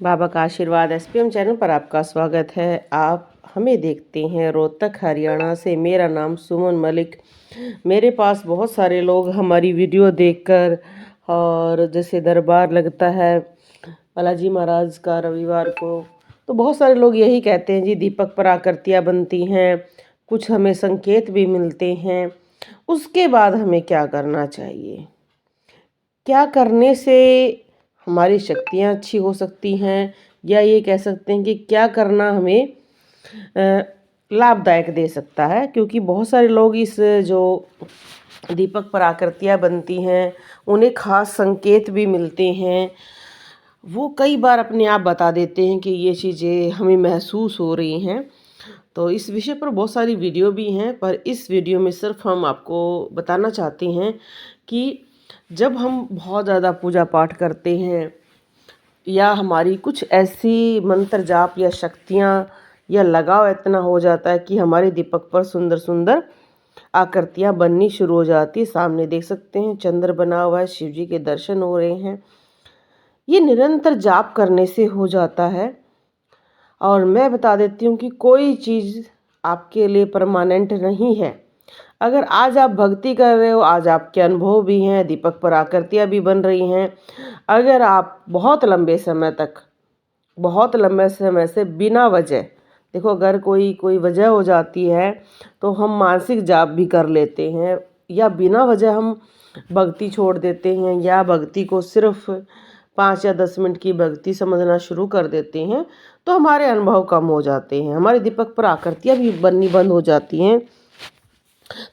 बाबा का आशीर्वाद SPM channel पर आपका स्वागत है। आप हमें देखते हैं रोहतक हरियाणा से। मेरा नाम सुमन मलिक। मेरे पास बहुत सारे लोग हमारी वीडियो देखकर, और जैसे दरबार लगता है बालाजी महाराज का रविवार को, तो बहुत सारे लोग यही कहते हैं जी दीपक पर आकृतियाँ बनती हैं, कुछ हमें संकेत भी मिलते हैं। उसके बाद हमें क्या करना चाहिए, क्या करने से हमारी शक्तियाँ अच्छी हो सकती हैं, या ये कह सकते हैं कि क्या करना हमें लाभदायक दे सकता है। क्योंकि बहुत सारे लोग इस जो दीपक पर आकृतियाँ बनती हैं उन्हें खास संकेत भी मिलते हैं। वो कई बार अपने आप बता देते हैं कि ये चीज़ें हमें महसूस हो रही हैं। तो इस विषय पर बहुत सारी वीडियो भी हैं, पर इस वीडियो में सिर्फ हम आपको बताना चाहते हैं कि जब हम बहुत ज़्यादा पूजा पाठ करते हैं, या हमारी कुछ ऐसी मंत्र जाप या शक्तियाँ या लगाव इतना हो जाता है कि हमारे दीपक पर सुंदर सुंदर आकृतियाँ बननी शुरू हो जाती है। सामने देख सकते हैं चंद्र बना हुआ है, शिव जी के दर्शन हो रहे हैं। ये निरंतर जाप करने से हो जाता है। और मैं बता देती हूँ कि कोई चीज़ आपके लिए परमानेंट नहीं है। अगर आज आप भक्ति कर रहे हो, आज आपके अनुभव भी हैं, दीपक पर आकृतियाँ भी बन रही हैं। अगर आप बहुत लंबे समय से बिना वजह, देखो अगर कोई वजह हो जाती है तो हम मानसिक जाप भी कर लेते हैं, या बिना वजह हम भक्ति छोड़ देते हैं, या भक्ति को सिर्फ 5 या 10 मिनट की भक्ति समझना शुरू कर देते हैं, तो हमारे अनुभव कम हो जाते हैं, हमारे दीपक पर आकृतियाँ भी बननी बंद हो जाती हैं।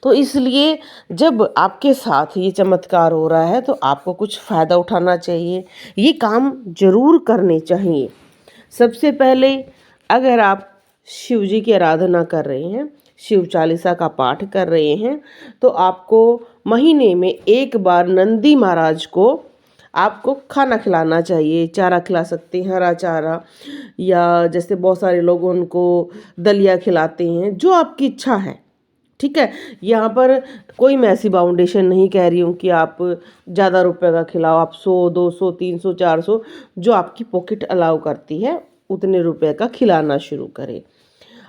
तो इसलिए जब आपके साथ ये चमत्कार हो रहा है तो आपको कुछ फ़ायदा उठाना चाहिए, ये काम ज़रूर करने चाहिए। सबसे पहले अगर आप शिव जी की आराधना कर रहे हैं, शिव चालीसा का पाठ कर रहे हैं, तो आपको महीने में एक बार नंदी महाराज को आपको खाना खिलाना चाहिए। चारा खिला सकते हैं, हरा चारा, या जैसे बहुत सारे लोग उनको दलिया खिलाते हैं, जो आपकी इच्छा है। ठीक है, यहाँ पर कोई मैं ऐसी बाउंडेशन नहीं कह रही हूँ कि आप ज़्यादा रुपए का खिलाओ। आप 100, 200, 300, 400 जो आपकी पॉकेट अलाउ करती है उतने रुपए का खिलाना शुरू करें।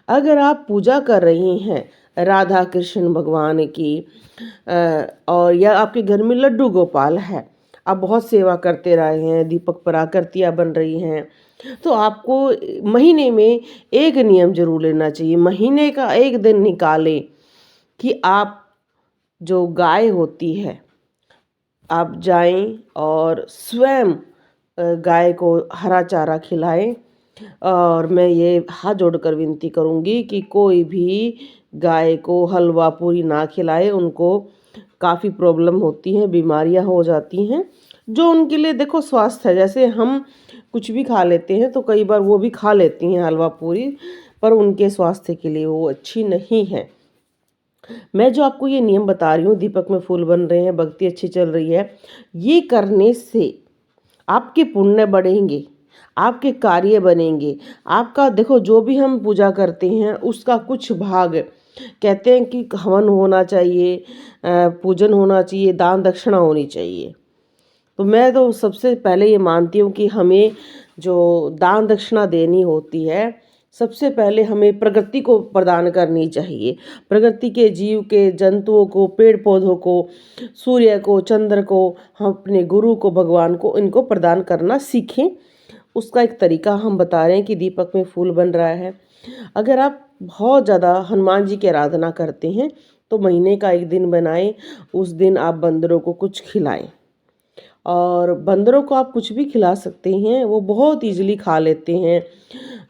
अगर आप पूजा कर रही हैं राधा कृष्ण भगवान की, और या आपके घर में लड्डू गोपाल है, आप बहुत सेवा करते रहे हैं, दीपक पर आकृतियाँ बन रही हैं, तो आपको महीने में एक नियम जरूर लेना चाहिए। महीने का एक दिन निकालें कि आप जो गाय होती है, आप जाएं और स्वयं गाय को हरा चारा खिलाएं। और मैं ये हाथ जोड़कर विनती करूंगी कि कोई भी गाय को हलवा पूरी ना खिलाए। उनको काफ़ी प्रॉब्लम होती हैं, बीमारियां हो जाती हैं, जो उनके लिए देखो स्वास्थ्य है। जैसे हम कुछ भी खा लेते हैं तो कई बार वो भी खा लेती हैं हलवा पूरी, पर उनके स्वास्थ्य के लिए वो अच्छी नहीं है। मैं जो आपको ये नियम बता रही हूँ, दीपक में फूल बन रहे हैं, भक्ति अच्छी चल रही है, ये करने से आपके पुण्य बढ़ेंगे, आपके कार्य बनेंगे। आपका देखो जो भी हम पूजा करते हैं उसका कुछ भाग, कहते हैं कि हवन होना चाहिए, पूजन होना चाहिए, दान दक्षिणा होनी चाहिए। तो मैं तो सबसे पहले ये मानती हूँ कि हमें जो दान दक्षिणा देनी होती है, सबसे पहले हमें प्रकृति को प्रदान करनी चाहिए। प्रकृति के जीव के, जंतुओं को, पेड़ पौधों को, सूर्य को, चंद्र को, हम अपने गुरु को, भगवान को, इनको प्रदान करना सीखें। उसका एक तरीका हम बता रहे हैं कि दीपक में फूल बन रहा है। अगर आप बहुत ज़्यादा हनुमान जी की आराधना करते हैं तो महीने का एक दिन बनाएं, उस दिन आप बंदरों को कुछ खिलाएं। और बंदरों को आप कुछ भी खिला सकते हैं, वो बहुत ईजिली खा लेते हैं।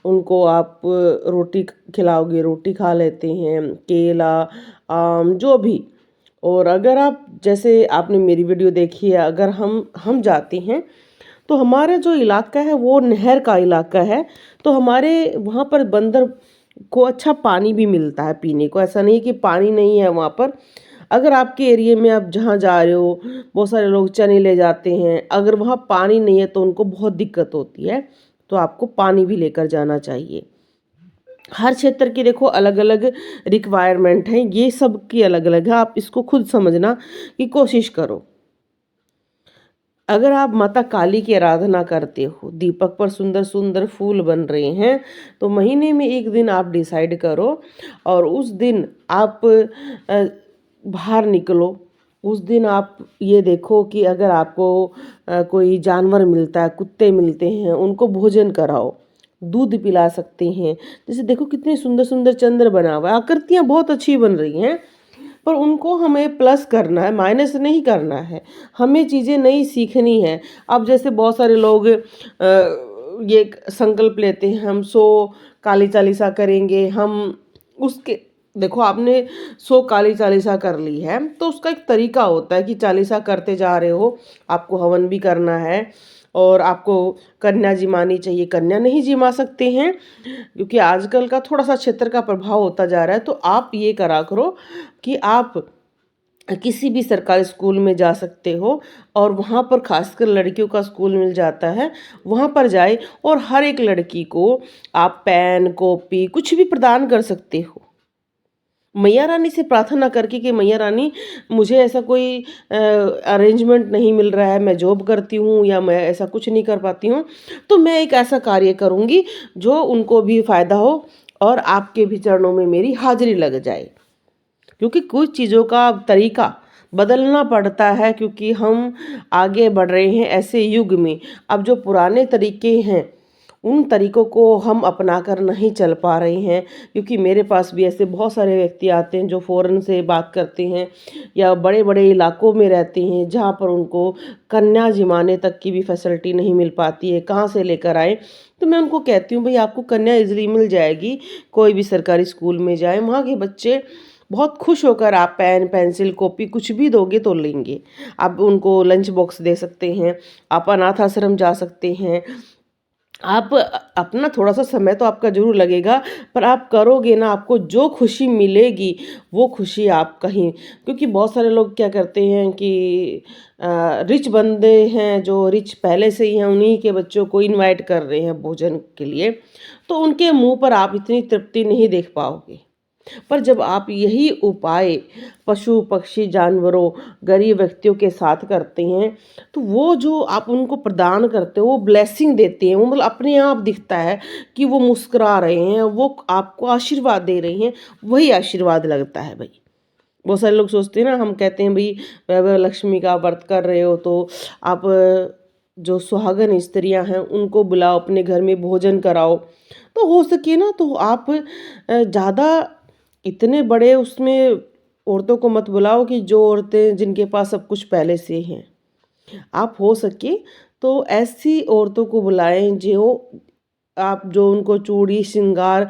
उनको आप रोटी खिलाओगे, रोटी खा लेते हैं, केला, आम, जो भी। और अगर आप, जैसे आपने मेरी वीडियो देखी है, अगर हम जाते हैं तो हमारा जो इलाका है वो नहर का इलाका है, तो हमारे वहाँ पर बंदर को अच्छा पानी भी मिलता है पीने को। ऐसा नहीं कि पानी नहीं है वहाँ पर। अगर आपके एरिया में आप जहाँ जा रहे हो, बहुत सारे लोग चने ले जाते हैं, अगर वहाँ पानी नहीं है तो उनको बहुत दिक्कत होती है, तो आपको पानी भी लेकर जाना चाहिए। हर क्षेत्र की देखो अलग अलग रिक्वायरमेंट है, ये सब की अलग अलग है, आप इसको खुद समझना की कोशिश करो। अगर आप माता काली की आराधना करते हो, दीपक पर सुंदर सुंदर फूल बन रहे हैं, तो महीने में एक दिन आप डिसाइड करो और उस दिन आप बाहर निकलो। उस दिन आप ये देखो कि अगर आपको कोई जानवर मिलता है, कुत्ते मिलते हैं, उनको भोजन कराओ, दूध पिला सकते हैं। जैसे देखो कितने सुंदर सुंदर चंद्र बना हुआ है, आकृतियाँ बहुत अच्छी बन रही हैं, पर उनको हमें प्लस करना है, माइनस नहीं करना है। हमें चीज़ें नई सीखनी है। अब जैसे बहुत सारे लोग ये संकल्प लेते हैं, हम 100 काली चालीसा करेंगे, हम उसके देखो आपने 100 काली चालीसा कर ली है, तो उसका एक तरीका होता है कि चालीसा करते जा रहे हो, आपको हवन भी करना है और आपको कन्या जिमानी चाहिए, कन्या नहीं जिमा सकते हैं क्योंकि आजकल का थोड़ा-सा क्षेत्र का प्रभाव होता जा रहा है। तो आप ये करा करो कि आप किसी भी सरकारी स्कूल में जा सकते हो और वहाँ पर खासकर लड़कियों का स्कूल मिल जाता है, वहाँ पर जाए और हर एक लड़की को आप पेन, कॉपी कुछ भी प्रदान कर सकते हो। मैया रानी से प्रार्थना करके कि मैया रानी मुझे ऐसा कोई अरेंजमेंट नहीं मिल रहा है, मैं जॉब करती हूँ या मैं ऐसा कुछ नहीं कर पाती हूँ, तो मैं एक ऐसा कार्य करूँगी जो उनको भी फ़ायदा हो और आपके भी चरणों में मेरी हाज़िरी लग जाए। क्योंकि कुछ चीज़ों का तरीका बदलना पड़ता है क्योंकि हम आगे बढ़ रहे हैं ऐसे युग में। अब जो पुराने तरीके हैं उन तरीकों को हम अपना कर नहीं चल पा रहे हैं क्योंकि मेरे पास भी ऐसे बहुत सारे व्यक्ति आते हैं जो फ़ॉरेन से बात करते हैं या बड़े बड़े इलाकों में रहते हैं जहाँ पर उनको कन्या जिमाने तक की भी फैसिलिटी नहीं मिल पाती है, कहाँ से लेकर आए। तो मैं उनको कहती हूँ भाई आपको कन्या इजीली मिल जाएगी, कोई भी सरकारी स्कूल में जाए, वहाँ के बच्चे बहुत खुश होकर आप पेन, पेंसिल, कॉपी कुछ भी दोगे तो लेंगे। आप उनको लंच बॉक्स दे सकते हैं, आप अनाथ आश्रम जा सकते हैं। आप अपना थोड़ा-सा समय तो आपका ज़रूर लगेगा, पर आप करोगे ना, आपको जो खुशी मिलेगी, वो खुशी आप कहीं क्योंकि बहुत सारे लोग क्या करते हैं कि रिच बंदे हैं, जो रिच पहले से ही हैं, उन्हीं के बच्चों को इनवाइट कर रहे हैं भोजन के लिए, तो उनके मुँह पर आप इतनी तृप्ति नहीं देख पाओगे। पर जब आप यही उपाय पशु पक्षी जानवरों गरीब व्यक्तियों के साथ करते हैं तो वो जो आप उनको प्रदान करते हो वो ब्लेसिंग देते हैं, वो मतलब अपने आप दिखता है कि वो मुस्कुरा रहे हैं, वो आपको आशीर्वाद दे रहे हैं, वही आशीर्वाद लगता है भाई। बहुत सारे लोग सोचते हैं ना, हम कहते हैं भाई वैभव लक्ष्मी का व्रत कर रहे हो तो आप जो सुहागन स्त्रियां हैं उनको बुलाओ, अपने घर में भोजन कराओ। तो हो सके ना तो आप ज़्यादा इतने बड़े उसमें औरतों को मत बुलाओ कि जो औरतें जिनके पास सब कुछ पहले से हैं। आप हो सके तो ऐसी औरतों को बुलाएं जो आप जो उनको चूड़ी श्रृंगार,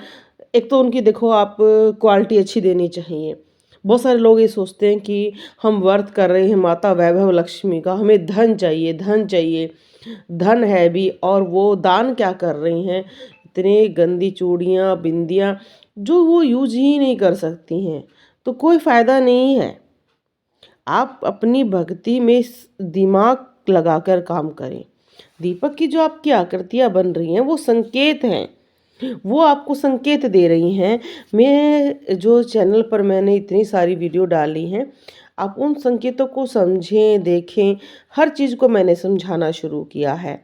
एक तो उनकी देखो आप क्वालिटी अच्छी देनी चाहिए। बहुत सारे लोग ये सोचते हैं कि हम व्रत कर रहे हैं माता वैभव लक्ष्मी का, हमें धन चाहिए, धन चाहिए। धन है भी और वो दान क्या कर रही हैं, इतने गंदी चूड़ियाँ बिंदियाँ जो वो यूज ही नहीं कर सकती हैं, तो कोई फ़ायदा नहीं है। आप अपनी भक्ति में दिमाग लगाकर काम करें। दीपक की जो आपकी आकृतियाँ बन रही हैं वो संकेत हैं, वो आपको संकेत दे रही हैं। मैं जो चैनल पर मैंने इतनी सारी वीडियो डाली हैं, आप उन संकेतों को समझें, देखें। हर चीज़ को मैंने समझाना शुरू किया है।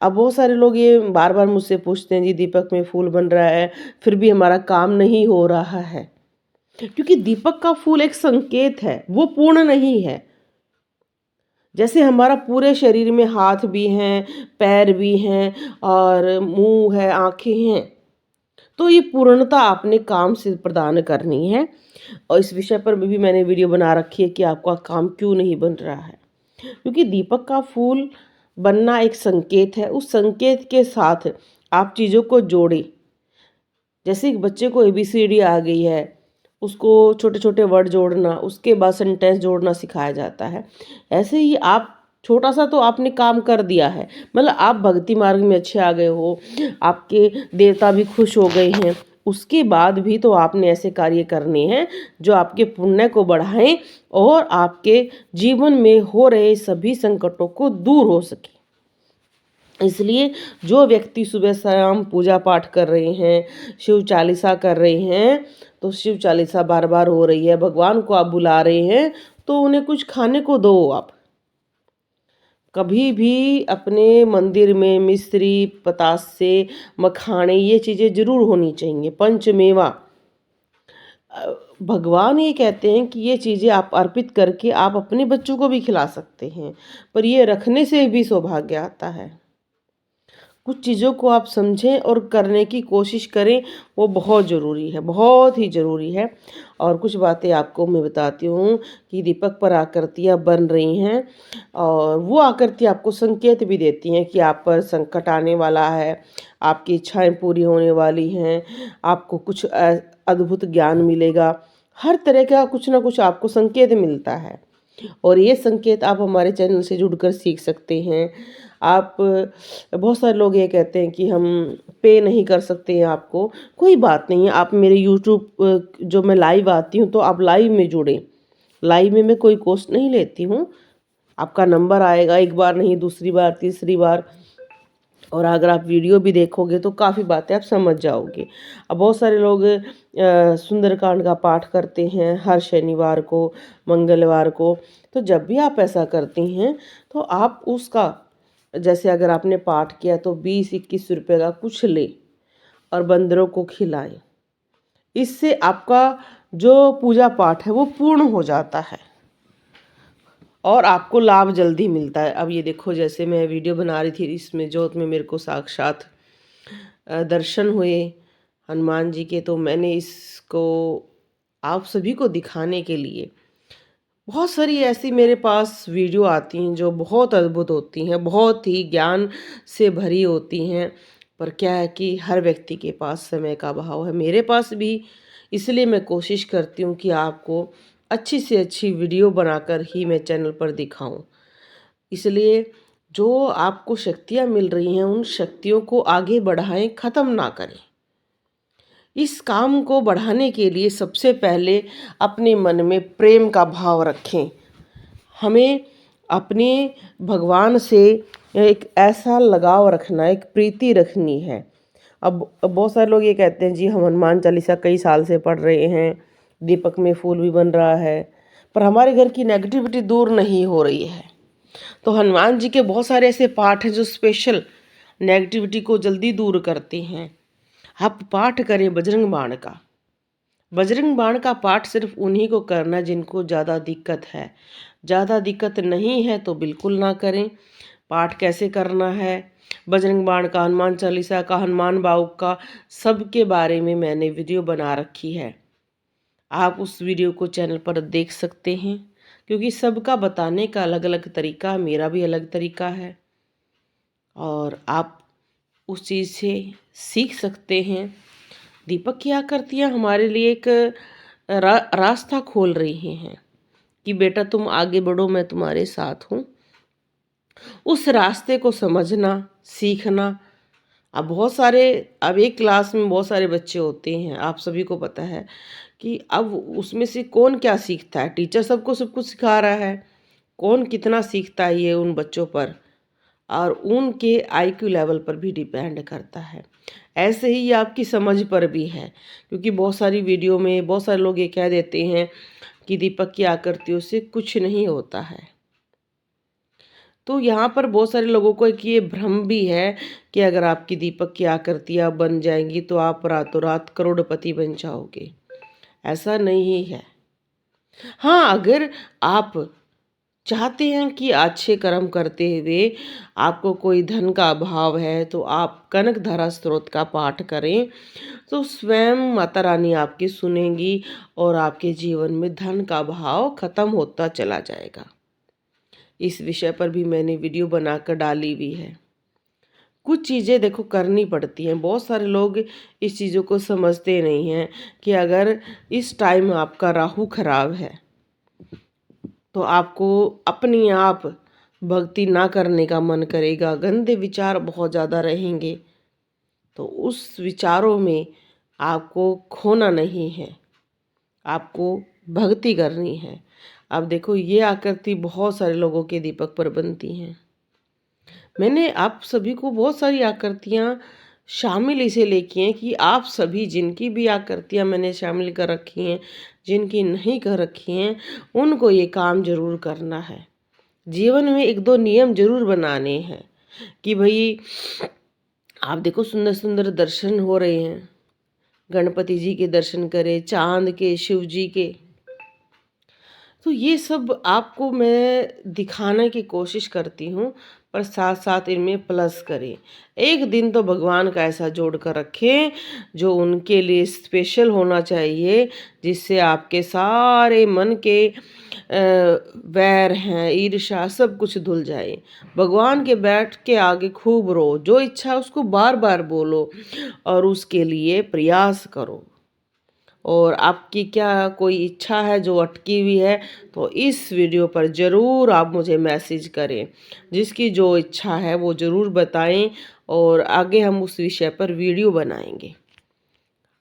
अब बहुत सारे लोग ये बार बार मुझसे पूछते हैं जी दीपक में फूल बन रहा है फिर भी हमारा काम नहीं हो रहा है, क्योंकि दीपक का फूल एक संकेत है, वो पूर्ण नहीं है। जैसे हमारा पूरे शरीर में हाथ भी हैं, पैर भी हैं और मुंह है, आंखें हैं, तो ये पूर्णता आपने काम से प्रदान करनी है। और इस विषय पर भी मैंने वीडियो बना रखी है कि आपका काम क्यों नहीं बन रहा है, क्योंकि दीपक का फूल बनना एक संकेत है। उस संकेत के साथ आप चीज़ों को जोड़ें। जैसे एक बच्चे को ABCD आ गई है, उसको छोटे छोटे वर्ड जोड़ना, उसके बाद सेंटेंस जोड़ना सिखाया जाता है। ऐसे ही आप छोटा सा तो आपने काम कर दिया है, मतलब आप भक्ति मार्ग में अच्छे आ गए हो, आपके देवता भी खुश हो गए हैं। उसके बाद भी तो आपने ऐसे कार्य करने हैं जो आपके पुण्य को बढ़ाएं और आपके जीवन में हो रहे सभी संकटों को दूर हो सके। इसलिए जो व्यक्ति सुबह शाम पूजा पाठ कर रहे हैं, शिव चालीसा कर रहे हैं, तो शिव चालीसा बार बार हो रही है, भगवान को आप बुला रहे हैं, तो उन्हें कुछ खाने को दो आप। कभी भी अपने मंदिर में मिश्री, पतासे, मखाने ये चीज़ें ज़रूर होनी चाहिए। पंचमेवा भगवान ये कहते हैं कि ये चीज़ें आप अर्पित करके आप अपने बच्चों को भी खिला सकते हैं, पर ये रखने से भी सौभाग्य आता है। कुछ चीज़ों को आप समझें और करने की कोशिश करें, वो बहुत ज़रूरी है, बहुत ही ज़रूरी है। और कुछ बातें आपको मैं बताती हूँ कि दीपक पर आकृतियाँ बन रही हैं और वो आकृति आपको संकेत भी देती हैं कि आप पर संकट आने वाला है, आपकी इच्छाएं पूरी होने वाली हैं, आपको कुछ अद्भुत ज्ञान मिलेगा। हर तरह का कुछ ना कुछ आपको संकेत मिलता है और ये संकेत आप हमारे चैनल से जुड़कर सीख सकते हैं। आप बहुत सारे लोग ये कहते हैं कि हम पे नहीं कर सकते हैं आपको, कोई बात नहीं है। आप मेरे यूट्यूब जो मैं लाइव आती हूँ तो आप लाइव में जुड़ें। लाइव में मैं कोई कॉस्ट नहीं लेती हूँ। आपका नंबर आएगा, एक बार नहीं, दूसरी बार, तीसरी बार, और अगर आप वीडियो भी देखोगे तो काफ़ी बातें आप समझ जाओगे। अब बहुत सारे लोग सुंदरकांड का पाठ करते हैं हर शनिवार को, मंगलवार को। तो जब भी आप ऐसा करती हैं तो आप उसका, जैसे अगर आपने पाठ किया तो 20-21 रुपए का कुछ लें और बंदरों को खिलाएं। इससे आपका जो पूजा पाठ है वो पूर्ण हो जाता है और आपको लाभ जल्दी मिलता है। अब ये देखो, जैसे मैं वीडियो बना रही थी, इसमें जोत में मेरे को साक्षात दर्शन हुए हनुमान जी के, तो मैंने इसको आप सभी को दिखाने के लिए, बहुत सारी ऐसी मेरे पास वीडियो आती हैं जो बहुत अद्भुत होती हैं, बहुत ही ज्ञान से भरी होती हैं। पर क्या है कि हर व्यक्ति के पास समय का अभाव है, मेरे पास भी। इसलिए मैं कोशिश करती हूँ कि आपको अच्छी से अच्छी वीडियो बनाकर ही मैं चैनल पर दिखाऊं। इसलिए जो आपको शक्तियाँ मिल रही हैं उन शक्तियों को आगे बढ़ाएं, ख़त्म ना करें। इस काम को बढ़ाने के लिए सबसे पहले अपने मन में प्रेम का भाव रखें। हमें अपने भगवान से एक ऐसा लगाव रखना, एक प्रीति रखनी है। अब बहुत सारे लोग ये कहते हैं जी हम हनुमान चालीसा कई साल से पढ़ रहे हैं, दीपक में फूल भी बन रहा है, पर हमारे घर की नेगेटिविटी दूर नहीं हो रही है। तो हनुमान जी के बहुत सारे ऐसे पाठ हैं जो स्पेशल नेगेटिविटी को जल्दी दूर करते हैं। आप पाठ करें बजरंग बाण का। बजरंग बाण का पाठ सिर्फ उन्हीं को करना जिनको ज़्यादा दिक्कत है। ज़्यादा दिक्कत नहीं है तो बिल्कुल ना करें। पाठ कैसे करना है, बजरंग बाण का, हनुमान चालीसा का, हनुमान बाहुक का, सबके बारे में मैंने वीडियो बना रखी है। आप उस वीडियो को चैनल पर देख सकते हैं, क्योंकि सबका बताने का अलग अलग तरीका, मेरा भी अलग तरीका है और आप उस चीज़ से सीख सकते हैं। दीपक की आकृतियाँ हमारे लिए एक रास्ता खोल रही हैं कि बेटा तुम आगे बढ़ो, मैं तुम्हारे साथ हूँ। उस रास्ते को समझना, सीखना। अब एक क्लास में बहुत सारे बच्चे होते हैं, आप सभी को पता है कि अब उसमें से कौन क्या सीखता है। टीचर सबको सब कुछ सिखा रहा है, कौन कितना सीखता है ये उन बच्चों पर और उनके आईक्यू लेवल पर भी डिपेंड करता है। ऐसे ही ये आपकी समझ पर भी है, क्योंकि बहुत सारी वीडियो में बहुत सारे लोग ये कह देते हैं कि दीपक की आकृतियों से कुछ नहीं होता है। तो यहाँ पर बहुत सारे लोगों को एक ये भ्रम भी है कि अगर आपकी दीपक की आकृतियाँ बन जाएंगी तो आप रातों रात करोड़पति बन जाओगे। ऐसा नहीं है। हाँ, अगर आप चाहते हैं कि अच्छे कर्म करते हुए आपको कोई धन का अभाव है तो आप कनक धारा स्त्रोत का पाठ करें, तो स्वयं माता रानी आपकी सुनेंगी और आपके जीवन में धन का अभाव खत्म होता चला जाएगा। इस विषय पर भी मैंने वीडियो बनाकर डाली हुई है। कुछ चीज़ें देखो करनी पड़ती हैं। बहुत सारे लोग इस चीज़ों को समझते नहीं हैं कि अगर इस टाइम आपका राहु खराब है तो आपको अपने आप भक्ति ना करने का मन करेगा, गंदे विचार बहुत ज़्यादा रहेंगे। तो उस विचारों में आपको खोना नहीं है, आपको भक्ति करनी है। अब देखो ये आकृति बहुत सारे लोगों के दीपक पर बनती हैं। मैंने आप सभी को बहुत सारी आकृतियाँ शामिल इसीलिए की हैं कि आप सभी, जिनकी भी आकृतियाँ मैंने शामिल कर रखी हैं, जिनकी नहीं कर रखी हैं, उनको ये काम ज़रूर करना है। जीवन में एक दो नियम जरूर बनाने हैं कि भाई आप देखो सुंदर सुंदर दर्शन हो रहे हैं, गणपति जी के दर्शन करें, चांद के, शिव जी के। तो ये सब आपको मैं दिखाने की कोशिश करती हूँ, पर साथ साथ इनमें प्लस करें। एक दिन तो भगवान का ऐसा जोड़ कर रखें जो उनके लिए स्पेशल होना चाहिए, जिससे आपके सारे मन के वैर हैं, ईर्ष्या, सब कुछ धुल जाए। भगवान के बैठ के आगे खूब रो, जो इच्छा उसको बार बार बोलो और उसके लिए प्रयास करो। और आपकी क्या कोई इच्छा है जो अटकी हुई है, तो इस वीडियो पर ज़रूर आप मुझे मैसेज करें। जिसकी जो इच्छा है वो ज़रूर बताएं और आगे हम उस विषय पर वीडियो बनाएंगे।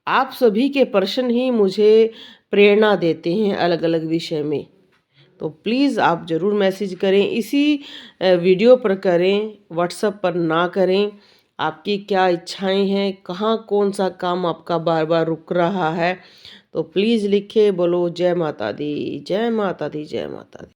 आप सभी के प्रश्न ही मुझे प्रेरणा देते हैं अलग अलग विषय में। तो प्लीज़ आप ज़रूर मैसेज करें, इसी वीडियो पर करें, व्हाट्सएप पर ना करें। आपकी क्या इच्छाएं हैं, कहाँ कौन सा काम आपका बार बार रुक रहा है, तो प्लीज़ लिखिए। बोलो जय माता दी, जय माता दी, जय माता दी।